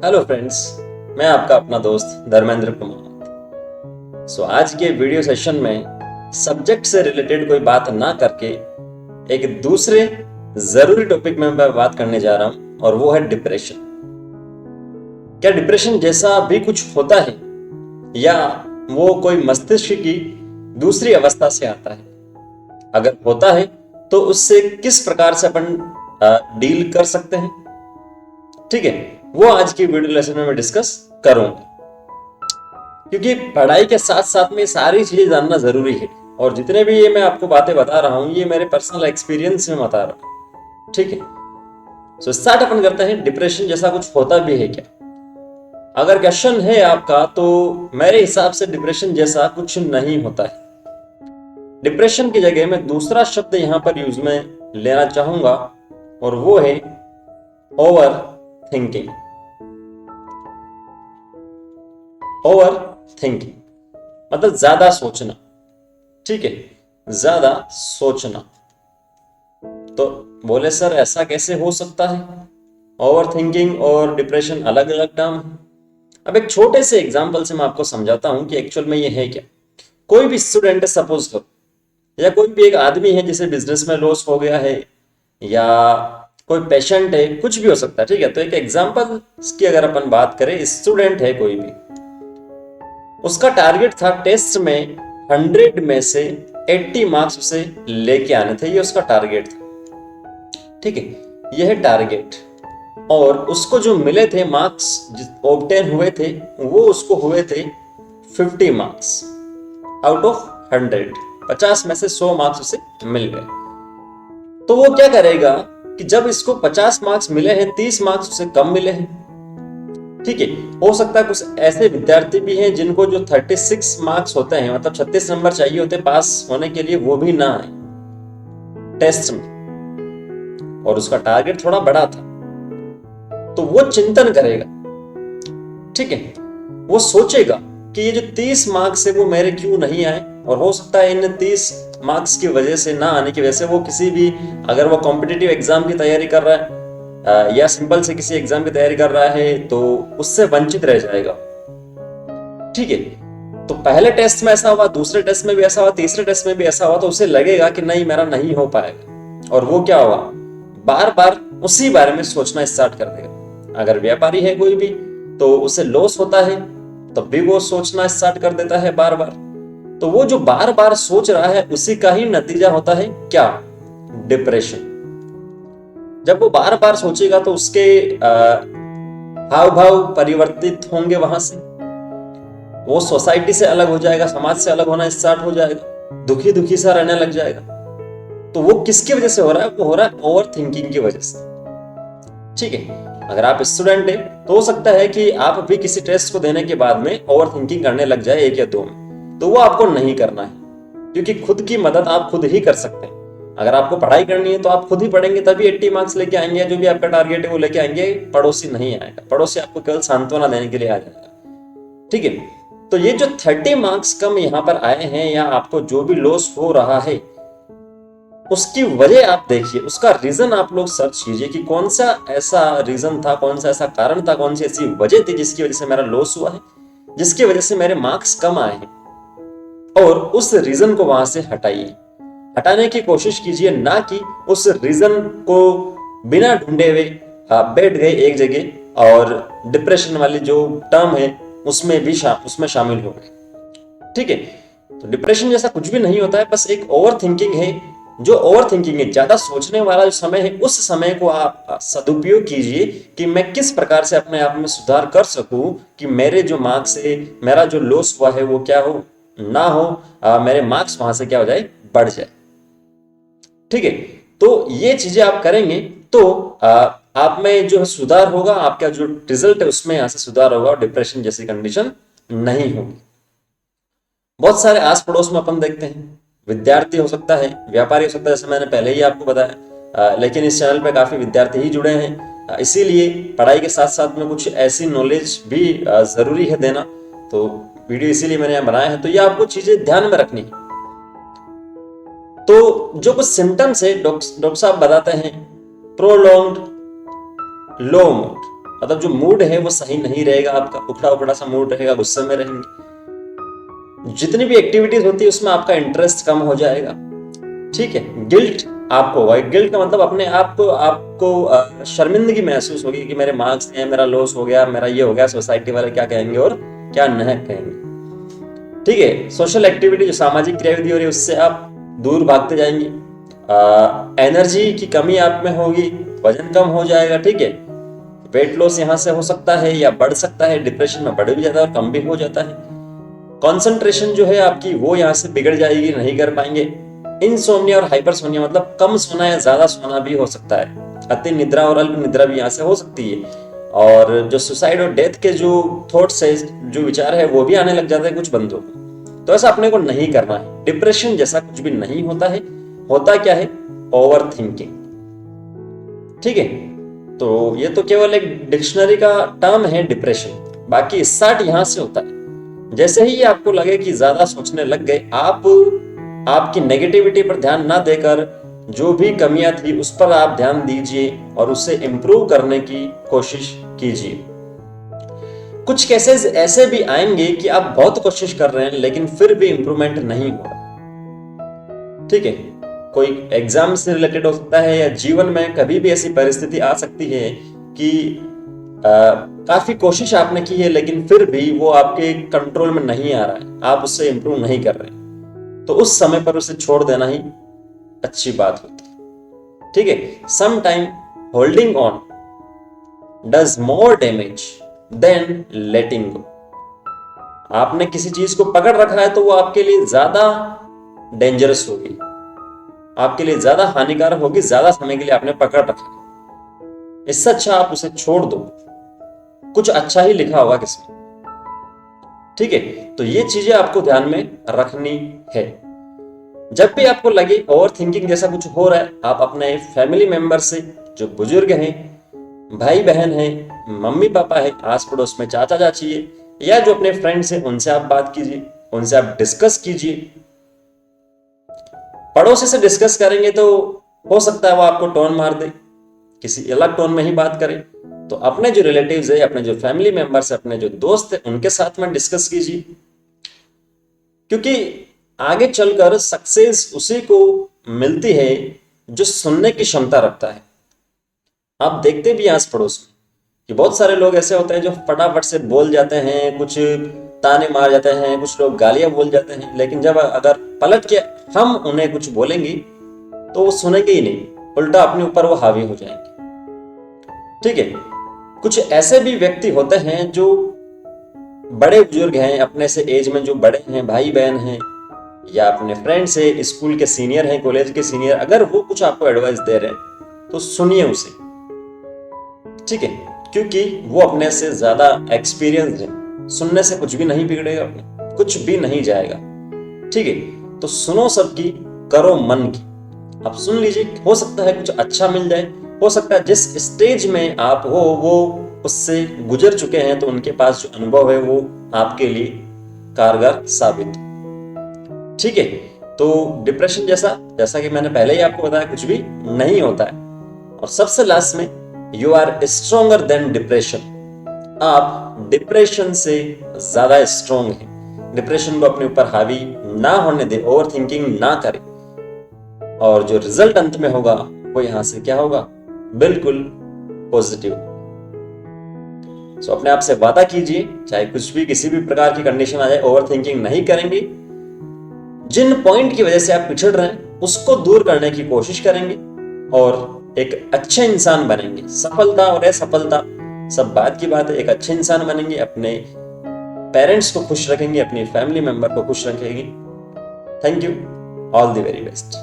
Hello friends, मैं आपका अपना दोस्त धर्मेंद्र कुमार। आज के वीडियो सेशन में सब्जेक्ट से रिलेटेड कोई बात ना करके एक दूसरे जरूरी टॉपिक में मैं बात करने जा रहा हूं और वो है डिप्रेशन। क्या डिप्रेशन जैसा भी कुछ होता है या वो कोई मस्तिष्क की दूसरी अवस्था से आता है? अगर होता है तो उससे किस प्रकार से अपन डील कर सकते हैं? ठीक है, वो आज की वीडियो लेसन में मैं डिस्कस करूंगा, क्योंकि पढ़ाई के साथ साथ में सारी चीजें जानना जरूरी है। और जितने भी ये मैं आपको बातें बता रहा हूं ये मेरे पर्सनल एक्सपीरियंस में बता रहा हूं। ठीक है, स्टार्ट अपन करते हैं। डिप्रेशन जैसा कुछ होता भी है क्या? अगर क्वेश्चन है आपका तो मेरे हिसाब से डिप्रेशन जैसा कुछ नहीं होता है। डिप्रेशन की जगह मैं दूसरा शब्द यहां पर यूज में लेना चाहूंगा और वो है ओवर थिंकिंग। ओवर थिंकिंग मतलब ज्यादा सोचना। ठीक है, ज्यादा सोचना। तो बोले सर ऐसा कैसे हो सकता है? ओवर थिंकिंग और डिप्रेशन अलग अलग टर्म है। अब एक छोटे से एग्जांपल से मैं आपको समझाता हूं कि एक्चुअल में ये है क्या। कोई भी स्टूडेंट सपोज करो, या कोई भी एक आदमी है जिसे बिजनेस में लॉस हो गया है, या कोई पेशेंट है, कुछ भी हो सकता है। ठीक है, तो एक एग्जांपल की अगर अपन बात करें, स्टूडेंट है कोई भी, उसका टारगेट था टेस्ट में 100 में से 80 मार्क्स उसे लेके आने थे। ये उसका टारगेट था। ठीक है, यह है टारगेट। और उसको जो मिले थे मार्क्स ऑब्टेन हुए थे वो उसको हुए थे 50 मार्क्स आउट ऑफ 100। 50 में से 100 मार्क्स उसे मिल गए। तो वो क्या करेगा कि जब इसको 50 मार्क्स मिले हैं, 30 मार्क्स उसे कम मिले हैं। ठीक है, हो सकता है कुछ ऐसे विद्यार्थी भी हैं जिनको जो 36 मार्क्स होते हैं, मतलब 36 नंबर चाहिए होते पास होने के लिए, वो भी ना आए टेस्ट में, और उसका टारगेट थोड़ा बड़ा था। तो वो चिंतन करेगा। ठीक है, वो सोचेगा कि ये जो 30 मार्क्स है वो मेरे क्यों नहीं आए, और हो सकता है इन 30 मार्क्स की वजह से ना आने की वजह से वो किसी भी, अगर वो कॉम्पिटिटिव एग्जाम की तैयारी कर रहा है या सिंपल से किसी एग्जाम की तैयारी कर रहा है, तो उससे वंचित रह जाएगा। ठीक है, तो पहले टेस्ट में ऐसा हुआ, दूसरे टेस्ट में भी ऐसा हुआ, तीसरे टेस्ट में भी ऐसा हुआ, तो उसे लगेगा कि नहीं मेरा नहीं हो पाएगा। और वो क्या हुआ, बार बार उसी बारे में सोचना स्टार्ट कर देगा। अगर व्यापारी है कोई भी तो उसे लॉस होता है, तब भी वो सोचना स्टार्ट कर देता है बार बार। तो वो जो बार बार सोच रहा है उसी का ही नतीजा होता है क्या, डिप्रेशन। जब वो बार बार सोचेगा तो उसके हाव भाव परिवर्तित होंगे, वहां से वो सोसाइटी से अलग हो जाएगा, समाज से अलग होना स्टार्ट हो जाएगा, दुखी दुखी सा रहने लग जाएगा। तो वो किसकी वजह से हो रहा है? वो हो रहा है ओवर थिंकिंग की वजह से। ठीक है, अगर आप स्टूडेंट है तो हो सकता है कि आप भी किसी टेस्ट को देने के बाद में ओवर थिंकिंग करने लग जाए 1 या 2 में। तो वो आपको नहीं करना है, क्योंकि खुद की मदद आप खुद ही कर सकते हैं। अगर आपको पढ़ाई करनी है तो आप खुद ही पढ़ेंगे, तभी 80 मार्क्स लेके आएंगे। जो भी आपका टारगेट है वो लेके आएंगे, पड़ोसी नहीं आएगा। पड़ोसी आपको केवल सांत्वना देने के लिए आ जाएगा। ठीक है, तो ये जो 30 मार्क्स कम यहाँ पर आए हैं, या आपको जो भी लॉस हो रहा है, उसकी वजह आप देखिए, उसका रीजन आप लोग सर्च कीजिए कि कौन सा ऐसा रीजन था, कौन सा ऐसा कारण था, कौन सी ऐसी वजह थी जिसकी वजह से मेरा लॉस हुआ है, जिसकी वजह से मेरे मार्क्स कम आए हैं। और उस रीजन को वहां से हटाइए, हटाने की कोशिश कीजिए, ना कि उस रीजन को बिना ढूंढे हुए आप बैठ गए एक जगह और डिप्रेशन वाली जो टर्म है उसमें भी उसमें शामिल हो गए। ठीक है, तो डिप्रेशन जैसा कुछ भी नहीं होता है, बस एक ओवर थिंकिंग है। जो ओवर थिंकिंग है, ज्यादा सोचने वाला जो समय है, उस समय को आप सदुपयोग कीजिए कि मैं किस प्रकार से अपने आप में सुधार कर सकूं कि मेरे जो मार्क्स है, मेरा जो लॉस हुआ है वो क्या हो ना हो, मेरे मार्क्स वहां से क्या हो जाए, बढ़ जाए। ठीक है, तो ये चीजें आप करेंगे तो आप में जो सुधार होगा, आपका जो रिजल्ट है उसमें यहां से सुधार होगा और डिप्रेशन जैसी कंडीशन नहीं होगी। बहुत सारे आस पड़ोस में अपन देखते हैं, विद्यार्थी हो सकता है, व्यापारी हो सकता है, जैसे मैंने पहले ही आपको बताया, लेकिन इस चैनल पे काफी विद्यार्थी ही जुड़े हैं, इसीलिए पढ़ाई के साथ साथ में कुछ ऐसी नॉलेज भी जरूरी है देना। तो वीडियो इसीलिए मैंने यहाँ बनाया है। तो ये आपको चीजें ध्यान में रखनी है। तो जो कुछ सिम्टम्स है डॉक्टर साहब बताते हैं, प्रोलॉन्ग्ड लो मूड, मतलब जो मूड है वो सही नहीं रहेगा, आपका उखड़ा उखड़ा सा मूड रहेगा, गुस्से में रहेंगे, जितनी भी एक्टिविटीज होती है उसमें आपका इंटरेस्ट कम हो जाएगा। ठीक है, गिल्ट आपको होगा। गिल्ट का मतलब अपने आप को आपको शर्मिंदगी महसूस होगी कि मेरे मार्क्स हैं, मेरा लॉस हो गया, मेरा ये हो गया, सोसाइटी वाले क्या कहेंगे और क्या नहीं कहेंगे। ठीक है, सोशल एक्टिविटी जो सामाजिक क्रियाविधि हो रही है उससे आप दूर भागते जाएंगे। एनर्जी की कमी आप में होगी, वजन कम हो जाएगा। ठीक है, वेट लॉस यहाँ से हो सकता है या बढ़ सकता है, डिप्रेशन में बढ़ भी जाता है और कम भी हो जाता है। कंसंट्रेशन जो है आपकी वो यहाँ से बिगड़ जाएगी, नहीं कर पाएंगे। इनसोम्निया और हाइपरसोनिया मतलब कम सोना या ज्यादा सोना भी हो सकता है। अति निद्रा और अल्प निद्रा भी यहाँ से हो सकती है। और जो सुसाइड और डेथ के जो थॉट्स है, जो विचार है, वो भी आने लग जाते हैं कुछ बंदों को। तो ऐसा अपने को नहीं करना है। डिप्रेशन जैसा कुछ भी नहीं होता है। होता क्या है? Over thinking. ठीक है, तो ये तो केवल एक डिक्शनरी का टर्म है डिप्रेशन, बाकी स्टार्ट यहां से होता है। जैसे ही आपको लगे कि ज्यादा सोचने लग गए, आप आपकी नेगेटिविटी पर ध्यान ना देकर जो भी कमियां थी उस पर आप ध्यान दीजिए और उसे इंप्रूव करने की कोशिश कीजिए। कुछ केसेस ऐसे भी आएंगे कि आप बहुत कोशिश कर रहे हैं लेकिन फिर भी इंप्रूवमेंट नहीं हो रहा। ठीक है, कोई एग्जाम से रिलेटेड हो सकता है या जीवन में कभी भी ऐसी परिस्थिति आ सकती है कि काफी कोशिश आपने की है लेकिन फिर भी वो आपके कंट्रोल में नहीं आ रहा है, आप उससे इंप्रूव नहीं कर रहे हैं, तो उस समय पर उसे छोड़ देना ही अच्छी बात होती है। ठीक है, some time holding on does more damage than letting go. आपने किसी चीज को पकड़ रखा है तो वो आपके लिए ज्यादा डेंजरस होगी, आपके लिए ज्यादा हानिकारक होगी। ज्यादा समय के लिए आपने पकड़ रखा, इससे अच्छा आप उसे छोड़ दो, कुछ अच्छा ही लिखा होगा किसमें। ठीक है, तो ये चीजें आपको ध्यान में रखनी है। जब भी आपको लगे ओवर थिंकिंग जैसा कुछ हो रहा है, आप अपने फैमिली मेंबर से, जो बुजुर्ग हैं, भाई बहन हैं, मम्मी पापा है, आस पड़ोस में चाचा चाची है, या जो अपने फ्रेंड्स हैं, उनसे आप बात कीजिए, उनसे आप डिस्कस कीजिए। पड़ोसी से डिस्कस करेंगे तो हो सकता है वो आपको टोन मार दे, किसी अलग टोन में ही बात करें। तो अपने जो रिलेटिव्स है, अपने जो फैमिली मेंबर्स है, अपने जो दोस्त है, उनके साथ में डिस्कस कीजिए, क्योंकि आगे चलकर सक्सेस उसी को मिलती है जो सुनने की क्षमता रखता है। आप देखते भी आस पड़ोस में कि बहुत सारे लोग ऐसे होते हैं जो फटाफट से बोल जाते हैं, कुछ ताने मार जाते हैं, कुछ लोग गालियां बोल जाते हैं, लेकिन जब अगर पलट के हम उन्हें कुछ बोलेंगे तो वो सुनेंगे ही नहीं, उल्टा अपने ऊपर वो हावी हो जाएंगे। ठीक है, कुछ ऐसे भी व्यक्ति होते हैं जो बड़े बुजुर्ग हैं, अपने से एज में जो बड़े हैं, भाई बहन हैं, या अपने फ्रेंड्स है, स्कूल के सीनियर हैं, कॉलेज के सीनियर, अगर वो कुछ आपको एडवाइस दे रहे हैं तो सुनिए उसे। ठीक है, क्योंकि वो अपने से ज्यादा एक्सपीरियंस है। सुनने से कुछ भी नहीं बिगड़ेगा, कुछ भी नहीं जाएगा। ठीक है, तो सुनो सबकी, करो मन की। आप सुन लीजिए, हो सकता है कुछ अच्छा मिल जाए, हो सकता है जिस स्टेज में आप हो वो उससे गुजर चुके हैं, तो उनके पास जो अनुभव है वो आपके लिए कारगर साबित। ठीक है, तो डिप्रेशन जैसा कि मैंने पहले ही आपको बताया, कुछ भी नहीं होता है। और सबसे लास्ट में, you are stronger than depression. आप डिप्रेशन से ज्यादा स्ट्रोंग हैं। डिप्रेशन को अपने ऊपर हावी ना होने दे, ओवर थिंकिंग ना करें, और जो रिजल्ट अंत में होगा वो यहां से क्या होगा? बिल्कुल पॉजिटिव। सो अपने आप से वादा कीजिए, चाहे कुछ भी, किसी भी प्रकार की कंडीशन आ जाए, ओवर थिंकिंग नहीं करेंगे। जिन पॉइंट की वजह से आप पिछड़ रहे हैं उसको दूर करने की कोशिश करेंगे और एक अच्छे इंसान बनेंगे। सफलता और असफलता सब बात की बात है, एक अच्छे इंसान बनेंगे, अपने पेरेंट्स को खुश रखेंगे, अपनी फैमिली मेंबर को खुश रखेंगे। Thank you, all the very best.